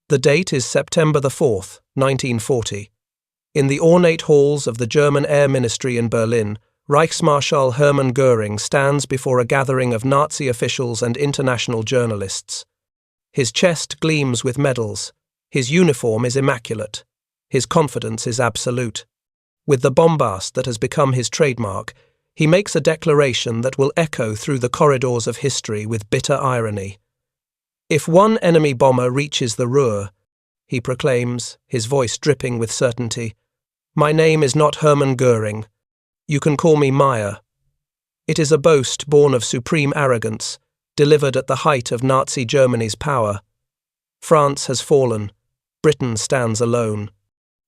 The date is September the 4th, 1940. In the ornate halls of the German Air Ministry in Berlin, Reichsmarschall Hermann Göring stands before a gathering of Nazi officials and international journalists. His chest gleams with medals. His uniform is immaculate. His confidence is absolute. With the bombast that has become his trademark, he makes a declaration that will echo through the corridors of history with bitter irony. If one enemy bomber reaches the Ruhr, he proclaims, his voice dripping with certainty, "My name is not Hermann Göring. You can call me Meyer." It is a boast born of supreme arrogance, delivered at the height of Nazi Germany's power. France has fallen. Britain stands alone.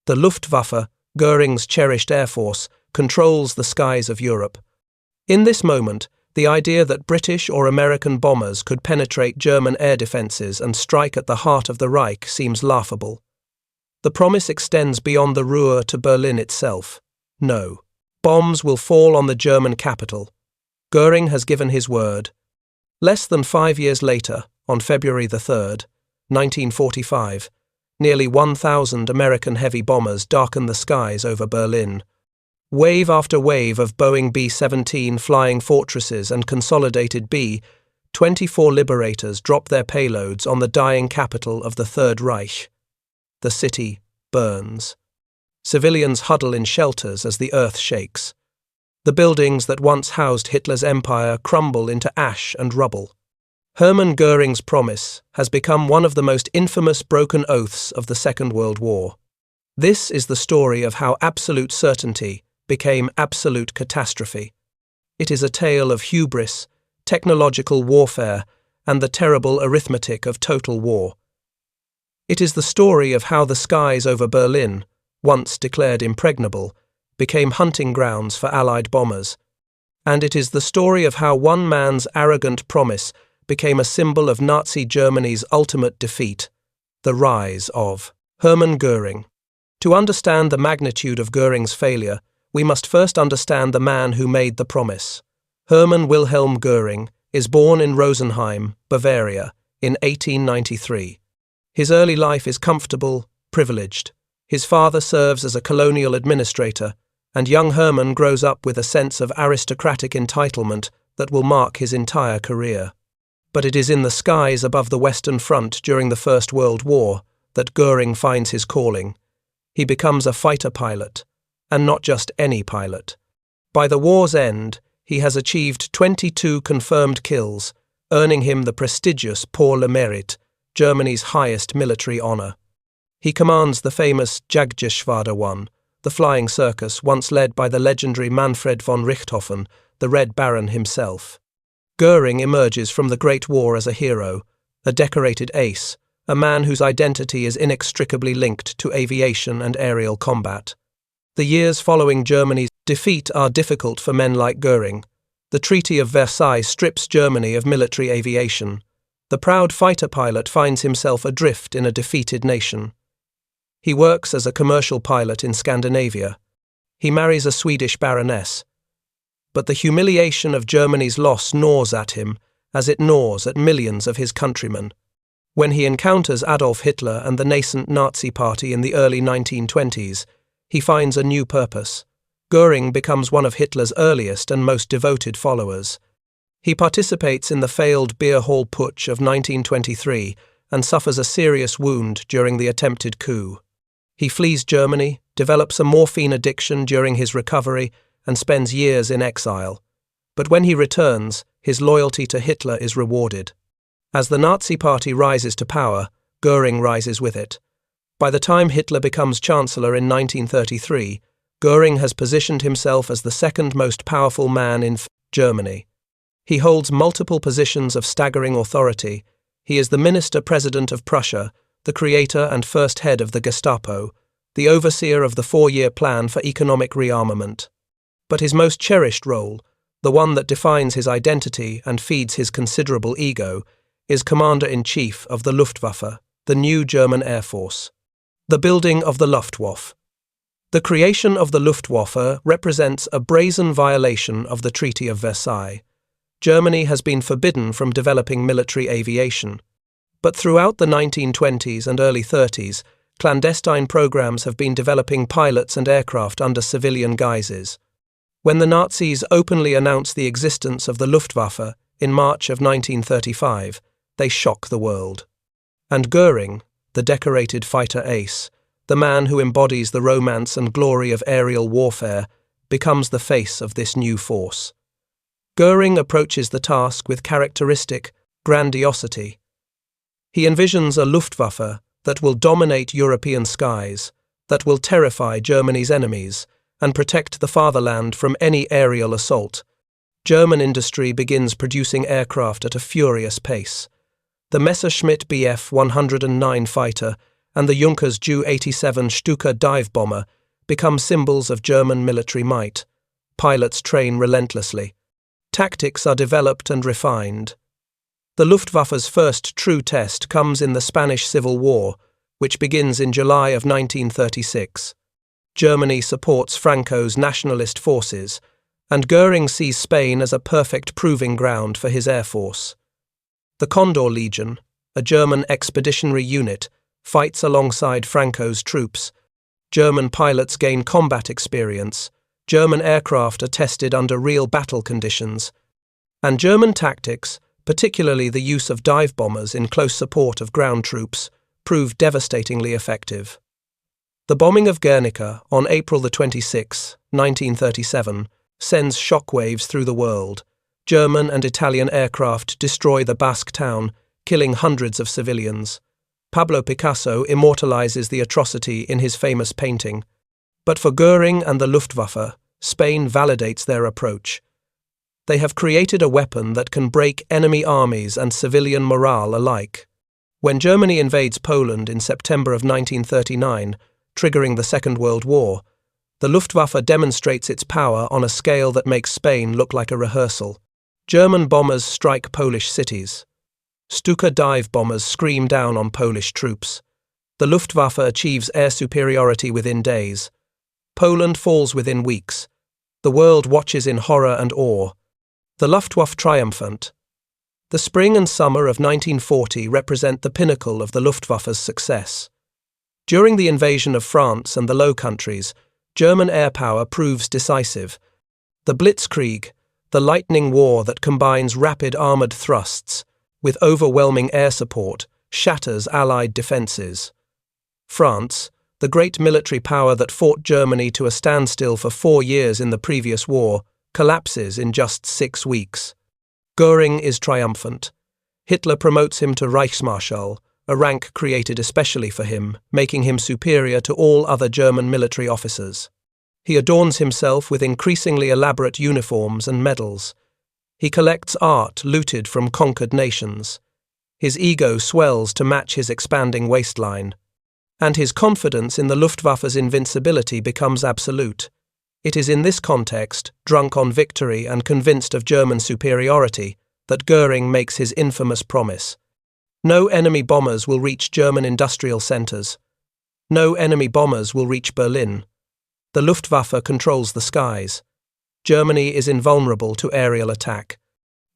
The Luftwaffe, Göring's cherished air force, controls the skies of Europe. In this moment, the idea that British or American bombers could penetrate German air defences and strike at the heart of the Reich seems laughable. The promise extends beyond the Ruhr to Berlin itself. No, bombs will fall on the German capital. Göring has given his word. Less than 5 years later, on February the 3rd, 1945, nearly 1,000 American heavy bombers darken the skies over Berlin. Wave after wave of Boeing B-17 flying fortresses and consolidated B-24 Liberators drop their payloads on the dying capital of the Third Reich. The city burns. Civilians huddle in shelters as the earth shakes. The buildings that once housed Hitler's empire crumble into ash and rubble. Hermann Göring's promise has become one of the most infamous broken oaths of the Second World War. This is the story of how absolute certainty became absolute catastrophe. It is a tale of hubris, technological warfare, and the terrible arithmetic of total war. It is the story of how the skies over Berlin, once declared impregnable, became hunting grounds for Allied bombers. And it is the story of how one man's arrogant promise became a symbol of Nazi Germany's ultimate defeat, the rise of Hermann Göring. To understand the magnitude of Göring's failure, we must first understand the man who made the promise. Hermann Wilhelm Göring is born in Rosenheim, Bavaria, in 1893. His early life is comfortable, privileged. His father serves as a colonial administrator, and young Hermann grows up with a sense of aristocratic entitlement that will mark his entire career. But it is in the skies above the Western Front during the First World War that Göring finds his calling. He becomes a fighter pilot, and not just any pilot. By the war's end, he has achieved 22 confirmed kills, earning him the prestigious Pour le Mérite, Germany's highest military honour. He commands the famous Jagdgeschwader 1, the flying circus once led by the legendary Manfred von Richthofen, the Red Baron himself. Göring emerges from the Great War as a hero, a decorated ace, a man whose identity is inextricably linked to aviation and aerial combat. The years following Germany's defeat are difficult for men like Göring. The Treaty of Versailles strips Germany of military aviation. The proud fighter pilot finds himself adrift in a defeated nation. He works as a commercial pilot in Scandinavia. He marries a Swedish baroness. But the humiliation of Germany's loss gnaws at him, as it gnaws at millions of his countrymen. When he encounters Adolf Hitler and the nascent Nazi Party in the early 1920s, he finds a new purpose. Göring becomes one of Hitler's earliest and most devoted followers. He participates in the failed beer hall putsch of 1923 and suffers a serious wound during the attempted coup. He flees Germany, develops a morphine addiction during his recovery, and spends years in exile. But when he returns, his loyalty to Hitler is rewarded. As the Nazi Party rises to power, Göring rises with it. By the time Hitler becomes Chancellor in 1933, Göring has positioned himself as the second most powerful man in Germany. He holds multiple positions of staggering authority. He is the Minister-President of Prussia, the creator and first head of the Gestapo, the overseer of the 4-year plan for economic rearmament. But his most cherished role, the one that defines his identity and feeds his considerable ego, is Commander-in-Chief of the Luftwaffe, the new German Air Force. The building of the Luftwaffe. The creation of the Luftwaffe represents a brazen violation of the Treaty of Versailles. Germany has been forbidden from developing military aviation. But throughout the 1920s and early 30s, clandestine programs have been developing pilots and aircraft under civilian guises. When the Nazis openly announced the existence of the Luftwaffe in March of 1935, they shock the world. And Göring, the decorated fighter ace, the man who embodies the romance and glory of aerial warfare, becomes the face of this new force. Göring approaches the task with characteristic grandiosity. He envisions a Luftwaffe that will dominate European skies, that will terrify Germany's enemies, and protect the fatherland from any aerial assault. German industry begins producing aircraft at a furious pace. The Messerschmitt Bf 109 fighter and the Junkers Ju-87 Stuka dive bomber become symbols of German military might. Pilots train relentlessly. Tactics are developed and refined. The Luftwaffe's first true test comes in the Spanish Civil War, which begins in July of 1936. Germany supports Franco's nationalist forces, and Göring sees Spain as a perfect proving ground for his air force. The Condor Legion, a German expeditionary unit, fights alongside Franco's troops. German pilots gain combat experience, German aircraft are tested under real battle conditions, and German tactics, particularly the use of dive bombers in close support of ground troops, prove devastatingly effective. The bombing of Guernica on April 26, 1937, sends shockwaves through the world. German and Italian aircraft destroy the Basque town, killing hundreds of civilians. Pablo Picasso immortalizes the atrocity in his famous painting. But for Göring and the Luftwaffe, Spain validates their approach. They have created a weapon that can break enemy armies and civilian morale alike. When Germany invades Poland in September of 1939, triggering the Second World War, the Luftwaffe demonstrates its power on a scale that makes Spain look like a rehearsal. German bombers strike Polish cities. Stuka dive bombers scream down on Polish troops. The Luftwaffe achieves air superiority within days. Poland falls within weeks. The world watches in horror and awe. The Luftwaffe triumphant. The spring and summer of 1940 represent the pinnacle of the Luftwaffe's success. During the invasion of France and the Low Countries, German air power proves decisive. The Blitzkrieg, the lightning war that combines rapid armoured thrusts with overwhelming air support, shatters Allied defences. France, the great military power that fought Germany to a standstill for 4 years in the previous war, collapses in just 6 weeks. Göring is triumphant. Hitler promotes him to Reichsmarschall, a rank created especially for him, making him superior to all other German military officers. He adorns himself with increasingly elaborate uniforms and medals. He collects art looted from conquered nations. His ego swells to match his expanding waistline. And his confidence in the Luftwaffe's invincibility becomes absolute. It is in this context, drunk on victory and convinced of German superiority, that Göring makes his infamous promise. No enemy bombers will reach German industrial centres. No enemy bombers will reach Berlin. The Luftwaffe controls the skies. Germany is invulnerable to aerial attack.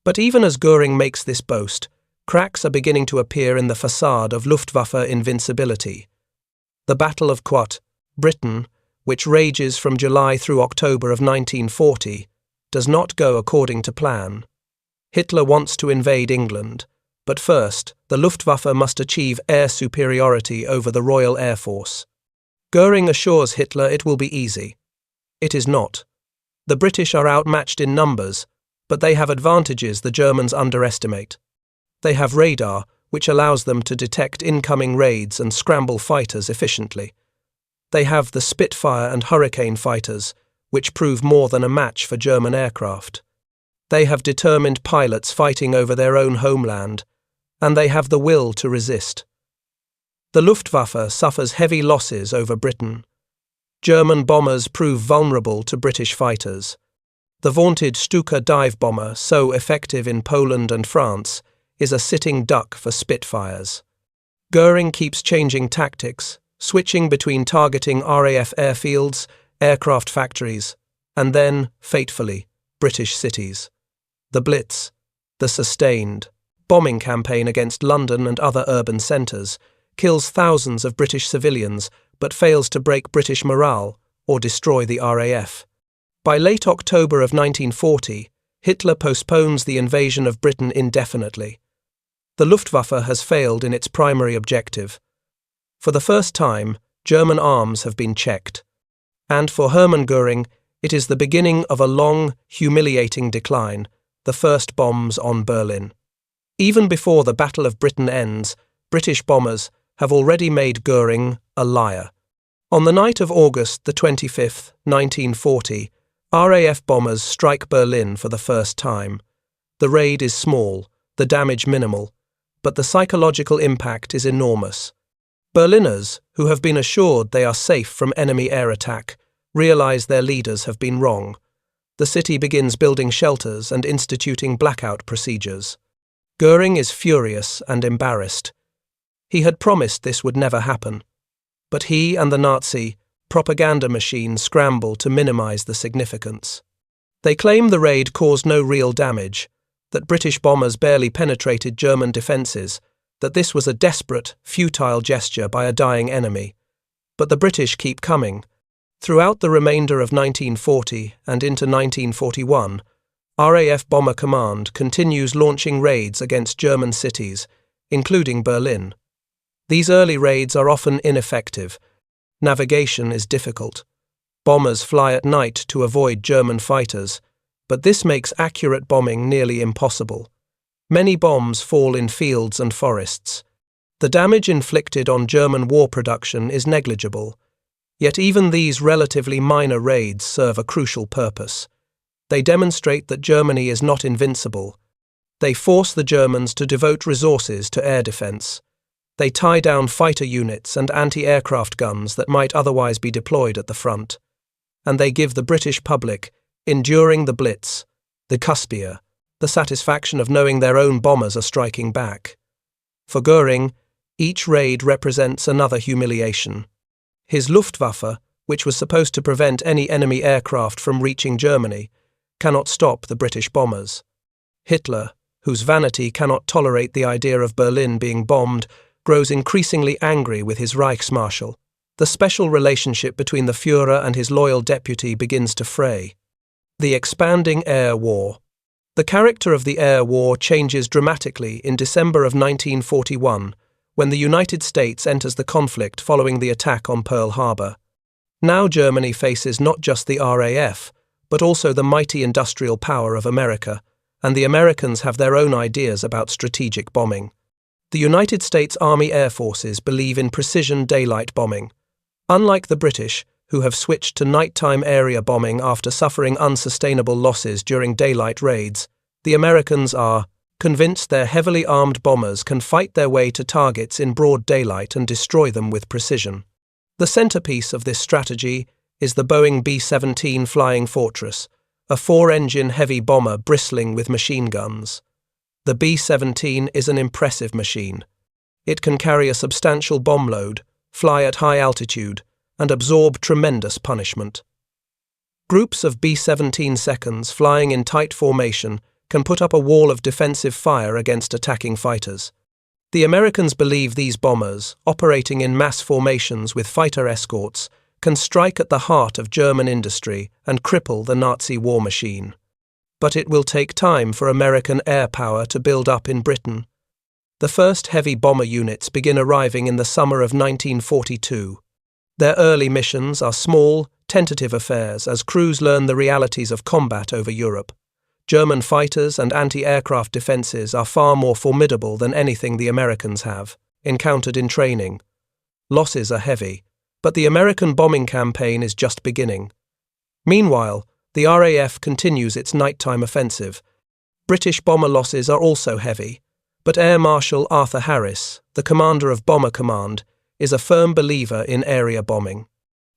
But even as Göring makes this boast, cracks are beginning to appear in the facade of Luftwaffe invincibility. The Battle of Quat, Britain, which rages from July through October of 1940, does not go according to plan. Hitler wants to invade England, but first, the Luftwaffe must achieve air superiority over the Royal Air Force. Göring assures Hitler it will be easy. It is not. The British are outmatched in numbers, but they have advantages the Germans underestimate. They have radar, which allows them to detect incoming raids and scramble fighters efficiently. They have the Spitfire and Hurricane fighters, which prove more than a match for German aircraft. They have determined pilots fighting over their own homeland, and they have the will to resist. The Luftwaffe suffers heavy losses over Britain. German bombers prove vulnerable to British fighters. The vaunted Stuka dive bomber, so effective in Poland and France, is a sitting duck for Spitfires. Göring keeps changing tactics, switching between targeting RAF airfields, aircraft factories, and then, fatefully, British cities. The Blitz, the sustained, bombing campaign against London and other urban centres, kills thousands of British civilians but fails to break British morale or destroy the RAF. By late October of 1940, Hitler postpones the invasion of Britain indefinitely. The Luftwaffe has failed in its primary objective. For the first time, German arms have been checked. And for Hermann Göring, it is the beginning of a long, humiliating decline, the first bombs on Berlin. Even before the Battle of Britain ends, British bombers have already made Göring a liar. On the night of August the 25th, 1940, RAF bombers strike Berlin for the first time. The raid is small, the damage minimal, but the psychological impact is enormous. Berliners, who have been assured they are safe from enemy air attack, realize their leaders have been wrong. The city begins building shelters and instituting blackout procedures. Göring is furious and embarrassed. He had promised this would never happen. But he and the Nazi propaganda machine scramble to minimize the significance. They claim the raid caused no real damage, that British bombers barely penetrated German defences, that this was a desperate, futile gesture by a dying enemy. But the British keep coming. Throughout the remainder of 1940 and into 1941, RAF Bomber Command continues launching raids against German cities, including Berlin. These early raids are often ineffective. Navigation is difficult. Bombers fly at night to avoid German fighters, but this makes accurate bombing nearly impossible. Many bombs fall in fields and forests. The damage inflicted on German war production is negligible, yet even these relatively minor raids serve a crucial purpose. They demonstrate that Germany is not invincible. They force the Germans to devote resources to air defense. They tie down fighter units and anti-aircraft guns that might otherwise be deployed at the front. And they give the British public, enduring the Blitz, the Cuspia, the satisfaction of knowing their own bombers are striking back. For Göring, each raid represents another humiliation. His Luftwaffe, which was supposed to prevent any enemy aircraft from reaching Germany, cannot stop the British bombers. Hitler, whose vanity cannot tolerate the idea of Berlin being bombed, grows increasingly angry with his Reichsmarschall. The special relationship between the Führer and his loyal deputy begins to fray. The expanding air war. The character of the air war changes dramatically in December of 1941, when the United States enters the conflict following the attack on Pearl Harbor. Now Germany faces not just the RAF, but also the mighty industrial power of America, and the Americans have their own ideas about strategic bombing. The United States Army Air Forces believe in precision daylight bombing. Unlike the British, who have switched to nighttime area bombing after suffering unsustainable losses during daylight raids, the Americans are convinced their heavily armed bombers can fight their way to targets in broad daylight and destroy them with precision. The centerpiece of this strategy is the Boeing B-17 Flying Fortress, a four-engine heavy bomber bristling with machine guns. The B-17 is an impressive machine. It can carry a substantial bomb load, fly at high altitude, and absorb tremendous punishment. Groups of B-17 seconds flying in tight formation can put up a wall of defensive fire against attacking fighters. The Americans believe these bombers, operating in mass formations with fighter escorts, can strike at the heart of German industry and cripple the Nazi war machine. But it will take time for American air power to build up in Britain. The first heavy bomber units begin arriving in the summer of 1942. Their early missions are small, tentative affairs as crews learn the realities of combat over Europe. German fighters and anti-aircraft defenses are far more formidable than anything the Americans have encountered in training. Losses are heavy, but the American bombing campaign is just beginning. Meanwhile, the RAF continues its nighttime offensive. British bomber losses are also heavy, but Air Marshal Arthur Harris, the commander of Bomber Command, is a firm believer in area bombing.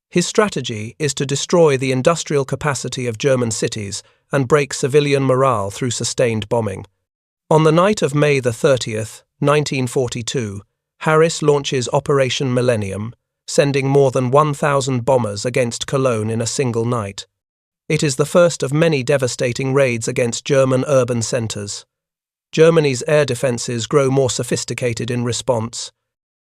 His strategy is to destroy the industrial capacity of German cities and break civilian morale through sustained bombing. On the night of May 30th, 1942, Harris launches Operation Millennium, sending more than 1,000 bombers against Cologne in a single night. It is the first of many devastating raids against German urban centres. Germany's air defences grow more sophisticated in response.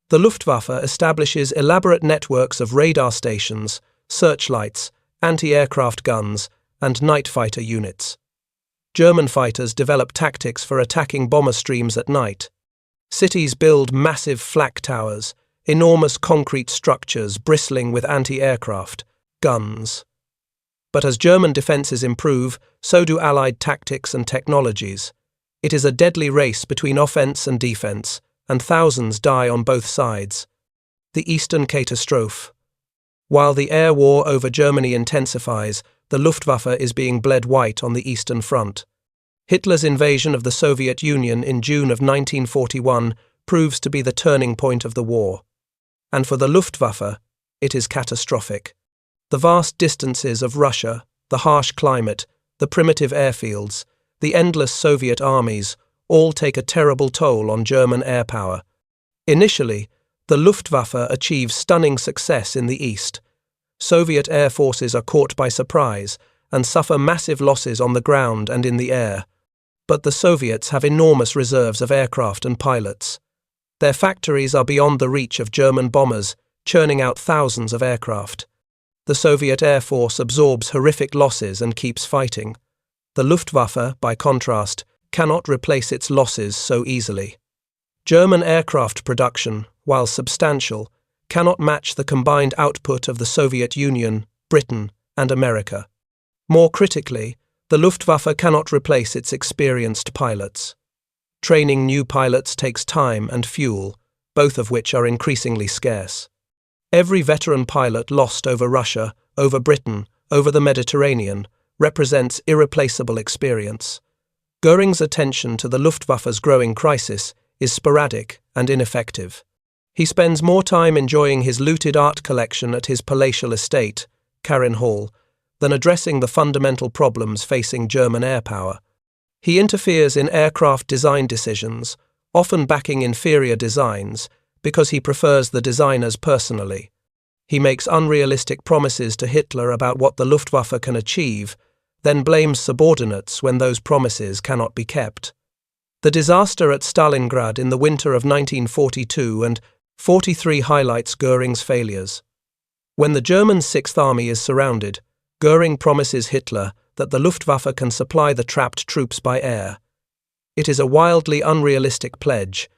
The Luftwaffe establishes elaborate networks of radar stations, searchlights, anti-aircraft guns, and night fighter units. German fighters develop tactics for attacking bomber streams at night. Cities build massive flak towers, enormous concrete structures bristling with anti-aircraft guns. But as German defences improve, so do Allied tactics and technologies. It is a deadly race between offence and defence, and thousands die on both sides. The Eastern Catastrophe. While the air war over Germany intensifies, the Luftwaffe is being bled white on the Eastern Front. Hitler's invasion of the Soviet Union in June of 1941 proves to be the turning point of the war. And for the Luftwaffe, it is catastrophic. The vast distances of Russia, the harsh climate, the primitive airfields, the endless Soviet armies all take a terrible toll on German air power. Initially, the Luftwaffe achieves stunning success in the east. Soviet air forces are caught by surprise and suffer massive losses on the ground and in the air. But the Soviets have enormous reserves of aircraft and pilots. Their factories are beyond the reach of German bombers, churning out thousands of aircraft. The Soviet Air Force absorbs horrific losses and keeps fighting. The Luftwaffe, by contrast, cannot replace its losses so easily. German aircraft production, while substantial, cannot match the combined output of the Soviet Union, Britain, and America. More critically, the Luftwaffe cannot replace its experienced pilots. Training new pilots takes time and fuel, both of which are increasingly scarce. Every veteran pilot lost over Russia, over Britain, over the Mediterranean, represents irreplaceable experience. Göring's attention to the Luftwaffe's growing crisis is sporadic and ineffective. He spends more time enjoying his looted art collection at his palatial estate, Karin Hall, than addressing the fundamental problems facing German air power. He interferes in aircraft design decisions, often backing inferior designs, because he prefers the designers personally. He makes unrealistic promises to Hitler about what the Luftwaffe can achieve, then blames subordinates when those promises cannot be kept. The disaster at Stalingrad in the winter of 1942 and 43 highlights Göring's failures. When the German Sixth Army is surrounded, Göring promises Hitler that the Luftwaffe can supply the trapped troops by air. It is a wildly unrealistic pledge.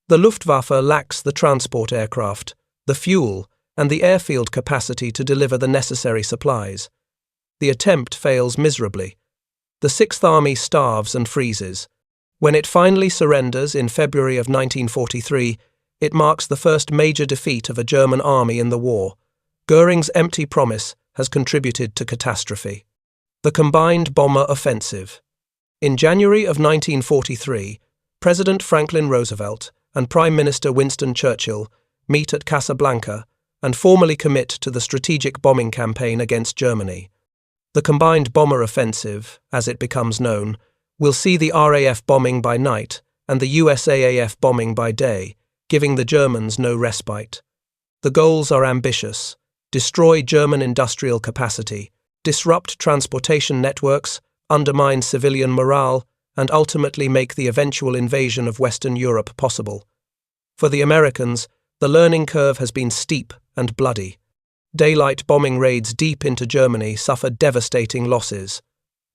The Luftwaffe lacks the transport aircraft, the fuel, and the airfield capacity to deliver the necessary supplies. The attempt fails miserably. The Sixth Army starves and freezes. When it finally surrenders in February of 1943, it marks the first major defeat of a German army in the war. Göring's empty promise has contributed to catastrophe. The combined bomber offensive. In January of 1943, President Franklin Roosevelt and Prime Minister Winston Churchill meet at Casablanca and formally commit to the strategic bombing campaign against Germany. The combined bomber offensive, as it becomes known, will see the RAF bombing by night and the USAAF bombing by day, giving the Germans no respite. The goals are ambitious: destroy German industrial capacity, disrupt transportation networks, undermine civilian morale, and ultimately make the eventual invasion of Western Europe possible. For the Americans, the learning curve has been steep and bloody. Daylight bombing raids deep into Germany suffered devastating losses.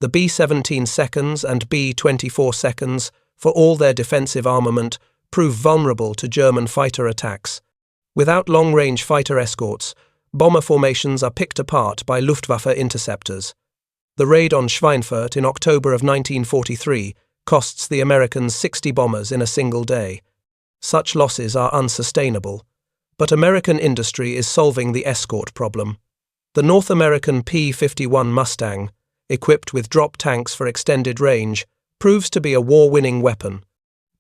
The B-17 seconds and B-24 seconds, for all their defensive armament, prove vulnerable to German fighter attacks. Without long-range fighter escorts, bomber formations are picked apart by Luftwaffe interceptors. The raid on Schweinfurt in October of 1943 costs the Americans 60 bombers in a single day. Such losses are unsustainable. But American industry is solving the escort problem. The North American P-51 Mustang, equipped with drop tanks for extended range, proves to be a war-winning weapon.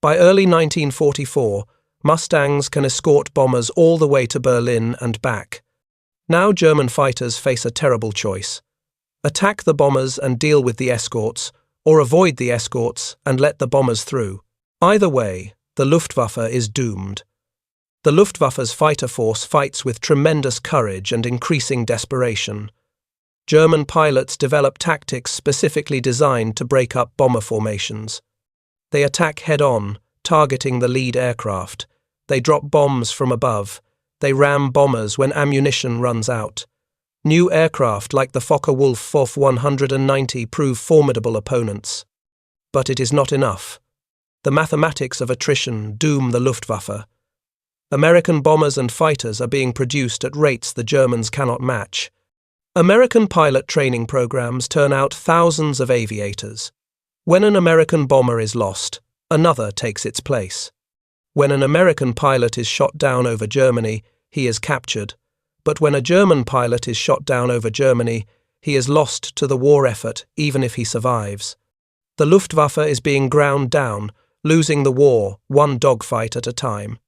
By early 1944, Mustangs can escort bombers all the way to Berlin and back. Now German fighters face a terrible choice: attack the bombers and deal with the escorts, or avoid the escorts and let the bombers through. Either way, the Luftwaffe is doomed. The Luftwaffe's fighter force fights with tremendous courage and increasing desperation. German pilots develop tactics specifically designed to break up bomber formations. They attack head-on, targeting the lead aircraft. They drop bombs from above. They ram bombers when ammunition runs out. New aircraft like the Focke-Wulf FOF 190 prove formidable opponents. But it is not enough. The mathematics of attrition doom the Luftwaffe. American bombers and fighters are being produced at rates the Germans cannot match. American pilot training programs turn out thousands of aviators. When an American bomber is lost, another takes its place. When an American pilot is shot down over Germany, he is captured. But when a German pilot is shot down over Germany, he is lost to the war effort even if he survives. The Luftwaffe is being ground down, losing the war one dogfight at a time.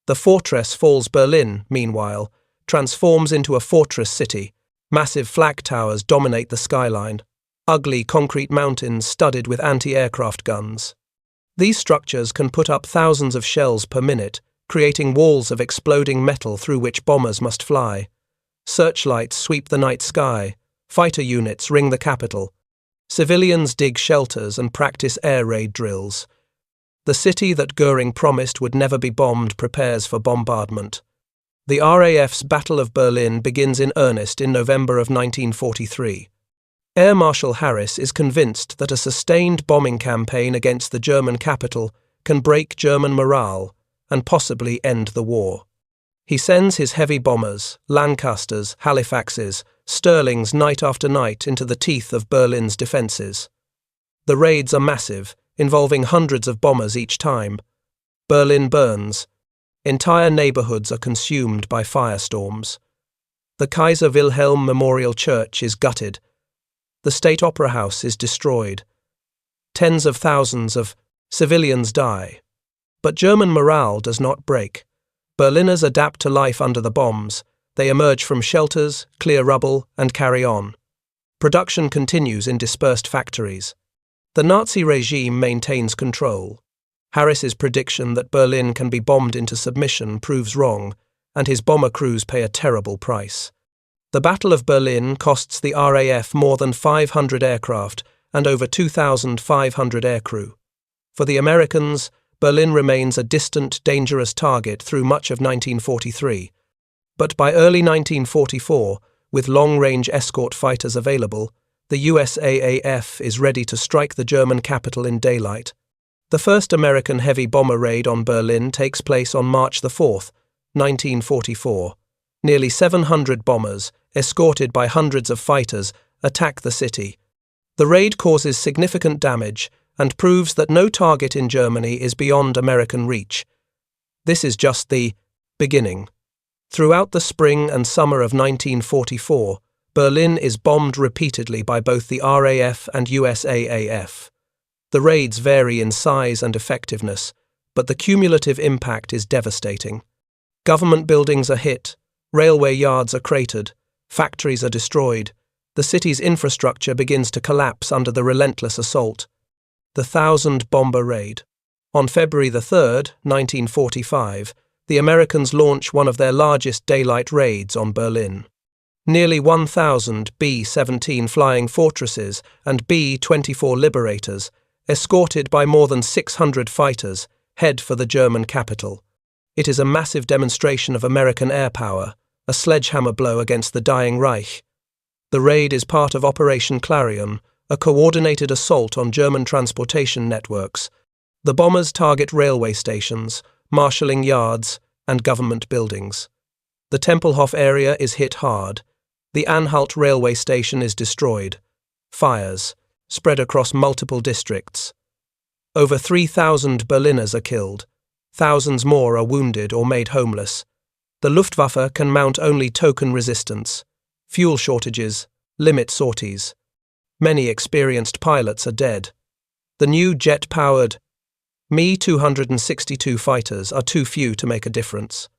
The fortress Falls Berlin, meanwhile, transforms into a fortress city. Massive flak towers dominate the skyline. Ugly concrete mountains studded with anti-aircraft guns. These structures can put up thousands of shells per minute, creating walls of exploding metal through which bombers must fly. Searchlights sweep the night sky. Fighter units ring the capital. Civilians dig shelters and practice air raid drills. The city that Göring promised would never be bombed prepares for bombardment. The RAF's Battle of Berlin begins in earnest in November of 1943. Air Marshal Harris is convinced that a sustained bombing campaign against the German capital can break German morale and possibly end the war. He sends his heavy bombers, Lancasters, Halifaxes, Sterlings night after night into the teeth of Berlin's defences. The raids are massive, involving hundreds of bombers each time. Berlin burns. Entire neighbourhoods are consumed by firestorms. The Kaiser Wilhelm Memorial Church is gutted. The State Opera House is destroyed. Tens of thousands of civilians die. But German morale does not break. Berliners adapt to life under the bombs. They emerge from shelters, clear rubble, and carry on. Production continues in dispersed factories. The Nazi regime maintains control. Harris's prediction that Berlin can be bombed into submission proves wrong, and his bomber crews pay a terrible price. The Battle of Berlin costs the RAF more than 500 aircraft and over 2,500 aircrew. For the Americans, Berlin remains a distant, dangerous target through much of 1943. But by early 1944, with long-range escort fighters available, the USAAF is ready to strike the German capital in daylight. The first American heavy bomber raid on Berlin takes place on March 4, 1944. Nearly 700 bombers, escorted by hundreds of fighters, attack the city. The raid causes significant damage and proves that no target in Germany is beyond American reach. This is just the beginning. Throughout the spring and summer of 1944, Berlin is bombed repeatedly by both the RAF and USAAF. The raids vary in size and effectiveness, but the cumulative impact is devastating. Government buildings are hit, railway yards are cratered, factories are destroyed, the city's infrastructure begins to collapse under the relentless assault. The 1,000-bomber raid. On February 3, 1945, the Americans launch one of their largest daylight raids on Berlin. Nearly 1,000 B-17 flying fortresses and B-24 Liberators, escorted by more than 600 fighters, head for the German capital. It is a massive demonstration of American air power, a sledgehammer blow against the dying Reich. The raid is part of Operation Clarion, a coordinated assault on German transportation networks. The bombers target railway stations, marshalling yards, and government buildings. The Tempelhof area is hit hard. The Anhalt railway station is destroyed. Fires spread across multiple districts. Over 3,000 Berliners are killed. Thousands more are wounded or made homeless. The Luftwaffe can mount only token resistance. Fuel shortages limit sorties. Many experienced pilots are dead. The new jet-powered Me-262 fighters are too few to make a difference.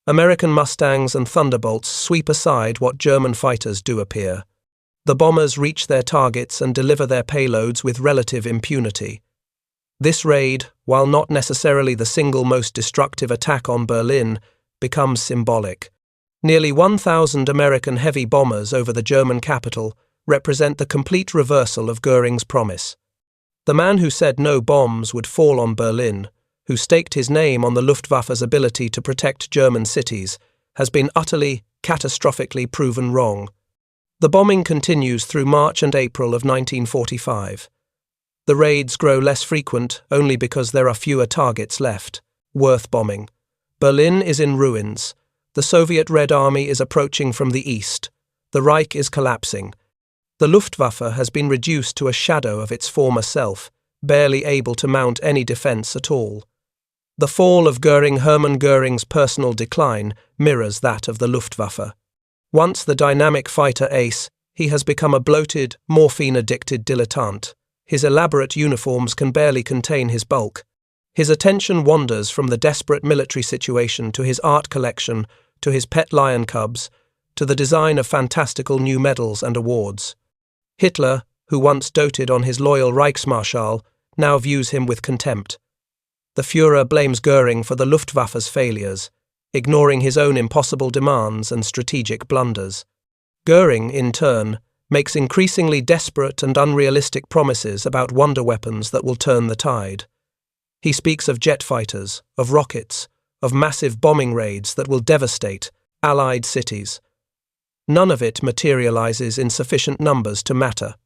American Mustangs and Thunderbolts sweep aside what German fighters do appear. The bombers reach their targets and deliver their payloads with relative impunity. This raid, while not necessarily the single most destructive attack on Berlin, becomes symbolic. Nearly 1,000 American heavy bombers over the German capital represent the complete reversal of Göring's promise. The man who said no bombs would fall on Berlin, who staked his name on the Luftwaffe's ability to protect German cities, has been utterly, catastrophically proven wrong. The bombing continues through March and April of 1945. The raids grow less frequent only because there are fewer targets left, worth bombing. Berlin is in ruins. The Soviet Red Army is approaching from the east. The Reich is collapsing. The Luftwaffe has been reduced to a shadow of its former self, barely able to mount any defense at all. The fall of Hermann Göring's personal decline mirrors that of the Luftwaffe. Once the dynamic fighter ace, he has become a bloated, morphine-addicted dilettante. His elaborate uniforms can barely contain his bulk. His attention wanders from the desperate military situation to his art collection, to his pet lion cubs, to the design of fantastical new medals and awards. Hitler, who once doted on his loyal Reichsmarschall, now views him with contempt. The Führer blames Göring for the Luftwaffe's failures, ignoring his own impossible demands and strategic blunders. Göring, in turn, makes increasingly desperate and unrealistic promises about wonder weapons that will turn the tide. He speaks of jet fighters, of rockets, of massive bombing raids that will devastate Allied cities. None of it materializes in sufficient numbers to matter.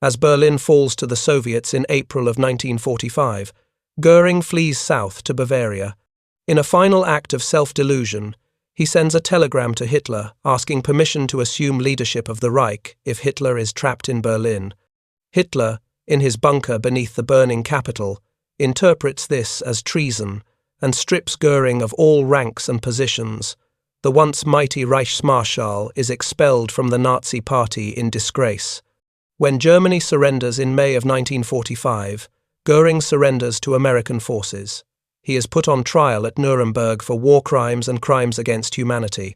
As Berlin falls to the Soviets in April of 1945, Göring flees south to Bavaria. In a final act of self-delusion, he sends a telegram to Hitler asking permission to assume leadership of the Reich if Hitler is trapped in Berlin. Hitler, in his bunker beneath the burning capital, interprets this as treason and strips Göring of all ranks and positions. The once mighty Reichsmarschall is expelled from the Nazi Party in disgrace. When Germany surrenders in May of 1945, Göring surrenders to American forces. He is put on trial at Nuremberg for war crimes and crimes against humanity.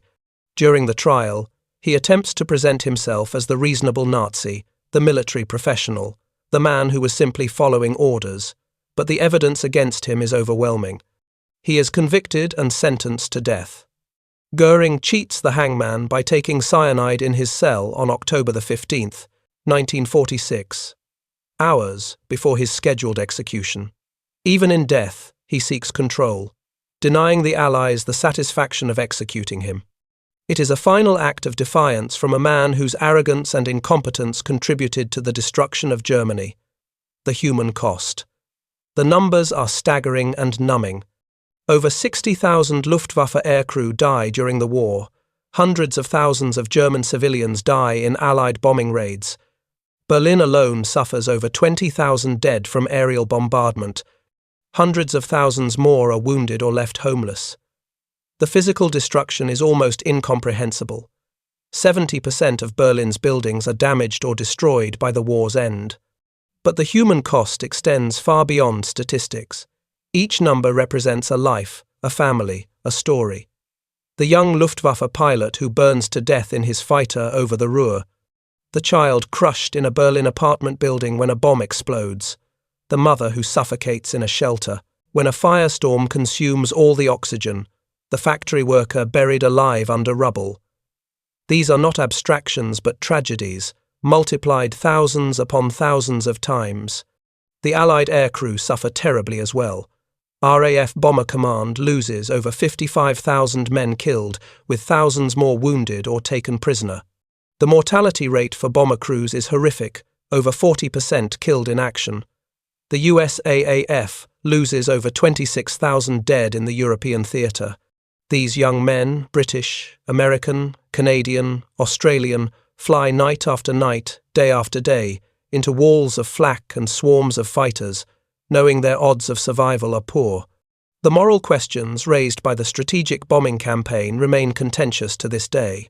During the trial, he attempts to present himself as the reasonable Nazi, the military professional, the man who was simply following orders, but the evidence against him is overwhelming. He is convicted and sentenced to death. Göring cheats the hangman by taking cyanide in his cell on October 15th, 1946, hours before his scheduled execution. Even in death, he seeks control, denying the Allies the satisfaction of executing him. It is a final act of defiance from a man whose arrogance and incompetence contributed to the destruction of Germany. The human cost. The numbers are staggering and numbing. Over 60,000 Luftwaffe aircrew die during the war. Hundreds of thousands of German civilians die in Allied bombing raids. Berlin alone suffers over 20,000 dead from aerial bombardment. Hundreds of thousands more are wounded or left homeless. The physical destruction is almost incomprehensible. 70% of Berlin's buildings are damaged or destroyed by the war's end. But the human cost extends far beyond statistics. Each number represents a life, a family, a story. The young Luftwaffe pilot who burns to death in his fighter over the Ruhr. The child crushed in a Berlin apartment building when a bomb explodes. The mother who suffocates in a shelter when a firestorm consumes all the oxygen. The factory worker buried alive under rubble. These are not abstractions but tragedies, multiplied thousands upon thousands of times. The Allied aircrew suffer terribly as well. RAF Bomber Command loses over 55,000 men killed, with thousands more wounded or taken prisoner. The mortality rate for bomber crews is horrific, over 40% killed in action. The USAAF loses over 26,000 dead in the European theatre. These young men, British, American, Canadian, Australian, fly night after night, day after day, into walls of flak and swarms of fighters, knowing their odds of survival are poor. The moral questions raised by the strategic bombing campaign remain contentious to this day.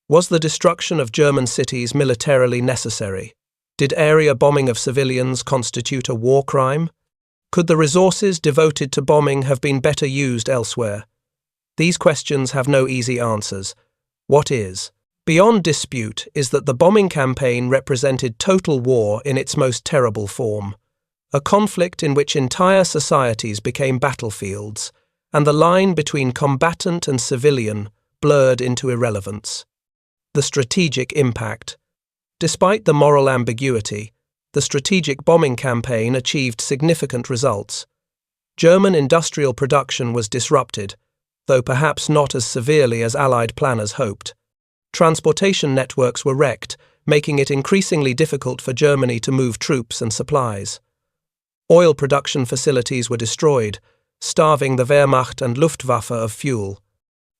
Was the destruction of German cities militarily necessary? Did area bombing of civilians constitute a war crime? Could the resources devoted to bombing have been better used elsewhere? These questions have no easy answers. What is? Beyond dispute is that the bombing campaign represented total war in its most terrible form. A conflict in which entire societies became battlefields, and the line between combatant and civilian blurred into irrelevance. The strategic impact. Despite the moral ambiguity, the the strategic bombing campaign achieved significant results. German industrial production was disrupted, though perhaps not as severely as Allied planners hoped. Transportation networks were wrecked, making it increasingly difficult for Germany to move troops and supplies. Oil production facilities were destroyed, starving the Wehrmacht and Luftwaffe of fuel.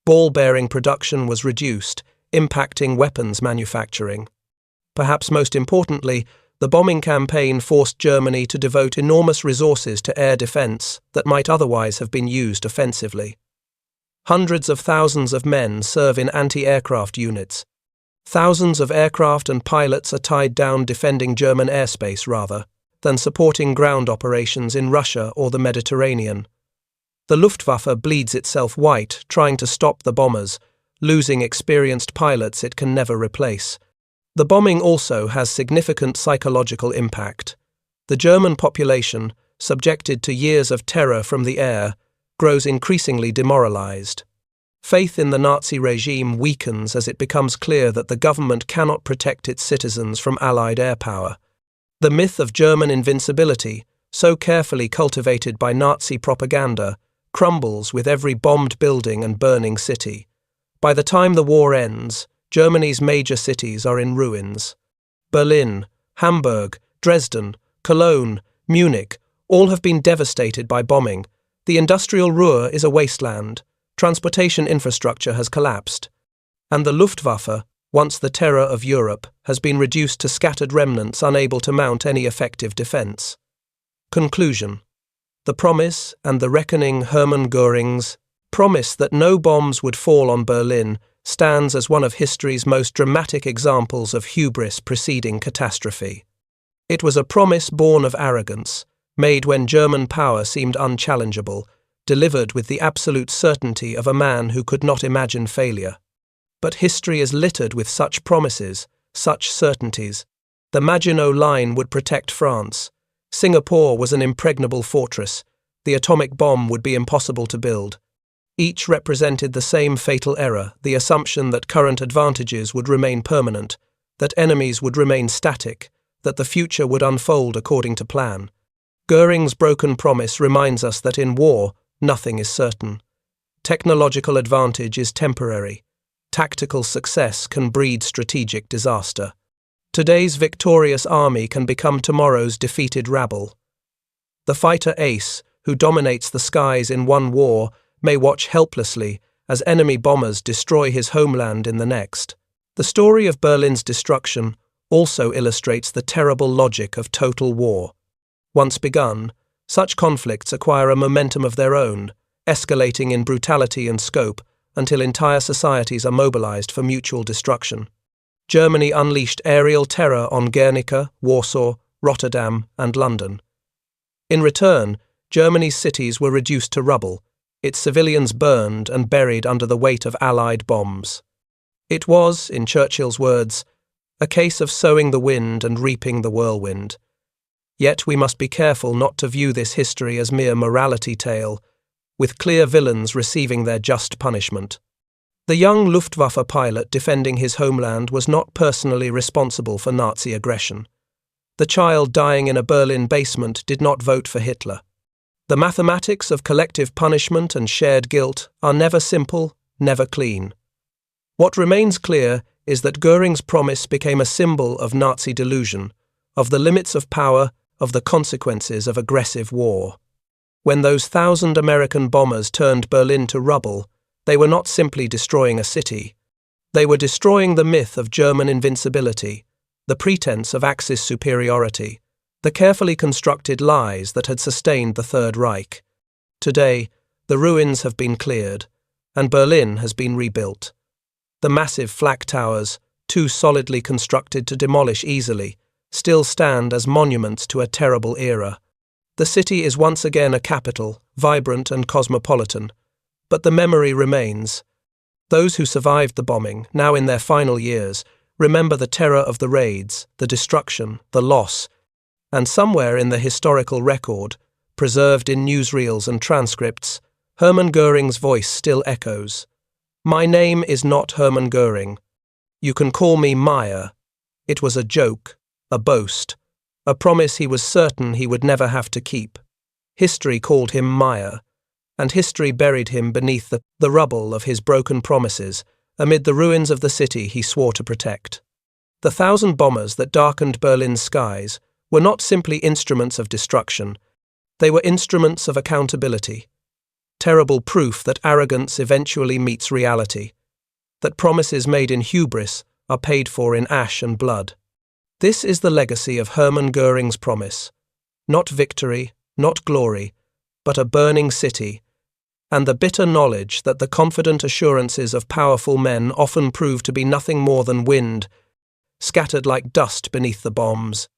Ball-bearing production was reduced, impacting weapons manufacturing. Perhaps most importantly, the bombing campaign forced Germany to devote enormous resources to air defense that might otherwise have been used offensively. Hundreds of thousands of men serve in anti-aircraft units. Thousands of aircraft and pilots are tied down defending German airspace rather than supporting ground operations in Russia or the Mediterranean. The Luftwaffe bleeds itself white trying to stop the bombers, losing experienced pilots it can never replace. The bombing also has significant psychological impact. The German population, subjected to years of terror from the air, grows increasingly demoralized. Faith in the Nazi regime weakens as it becomes clear that the government cannot protect its citizens from Allied air power. The myth of German invincibility, so carefully cultivated by Nazi propaganda, crumbles with every bombed building and burning city. By the time the war ends, Germany's major cities are in ruins. Berlin, Hamburg, Dresden, Cologne, Munich, all have been devastated by bombing. The industrial Ruhr is a wasteland. Transportation infrastructure has collapsed. And the Luftwaffe, once the terror of Europe, has been reduced to scattered remnants unable to mount any effective defense. Conclusion. The promise and the reckoning Hermann Göring's promise that no bombs would fall on Berlin stands as one of history's most dramatic examples of hubris preceding catastrophe. It was a promise born of arrogance, made when German power seemed unchallengeable, delivered with the absolute certainty of a man who could not imagine failure. But history is littered with such promises, such certainties. The Maginot Line would protect France. Singapore was an impregnable fortress. The atomic bomb would be impossible to build. Each represented the same fatal error, the assumption that current advantages would remain permanent, that enemies would remain static, that the future would unfold according to plan. Göring's broken promise reminds us that in war, nothing is certain. Technological advantage is temporary. Tactical success can breed strategic disaster. Today's victorious army can become tomorrow's defeated rabble. The fighter ace, who dominates the skies in one war, may watch helplessly as enemy bombers destroy his homeland in the next. The story of Berlin's destruction also illustrates the terrible logic of total war. Once begun, such conflicts acquire a momentum of their own, escalating in brutality and scope until entire societies are mobilized for mutual destruction. Germany unleashed aerial terror on Guernica, Warsaw, Rotterdam, and London. In return, Germany's cities were reduced to rubble, its civilians burned and buried under the weight of Allied bombs. It was, in Churchill's words, a case of sowing the wind and reaping the whirlwind. Yet we must be careful not to view this history as mere morality tale, with clear villains receiving their just punishment. The young Luftwaffe pilot defending his homeland was not personally responsible for Nazi aggression. The child dying in a Berlin basement did not vote for Hitler. The mathematics of collective punishment and shared guilt are never simple, never clean. What remains clear is that Göring's promise became a symbol of Nazi delusion, of the limits of power, of the consequences of aggressive war. When those 1,000 American bombers turned Berlin to rubble, they were not simply destroying a city. They were destroying the myth of German invincibility, the pretense of Axis superiority, the carefully constructed lies that had sustained the Third Reich. Today, the ruins have been cleared, and Berlin has been rebuilt. The massive flak towers, too solidly constructed to demolish easily, still stand as monuments to a terrible era. The city is once again a capital, vibrant and cosmopolitan, but the memory remains. Those who survived the bombing, now in their final years, remember the terror of the raids, the destruction, the loss, and somewhere in the historical record, preserved in newsreels and transcripts, Hermann Göring's voice still echoes. My name is not Hermann Göring. You can call me Meyer. It was a joke, a boast, a promise he was certain he would never have to keep. History called him Meyer, and history buried him beneath the rubble of his broken promises, amid the ruins of the city he swore to protect. The 1,000 bombers that darkened Berlin's skies were not simply instruments of destruction, they were instruments of accountability. Terrible proof that arrogance eventually meets reality, that promises made in hubris are paid for in ash and blood. This is the legacy of Hermann Göring's promise. Not victory, not glory, but a burning city, and the bitter knowledge that the confident assurances of powerful men often prove to be nothing more than wind, scattered like dust beneath the bombs.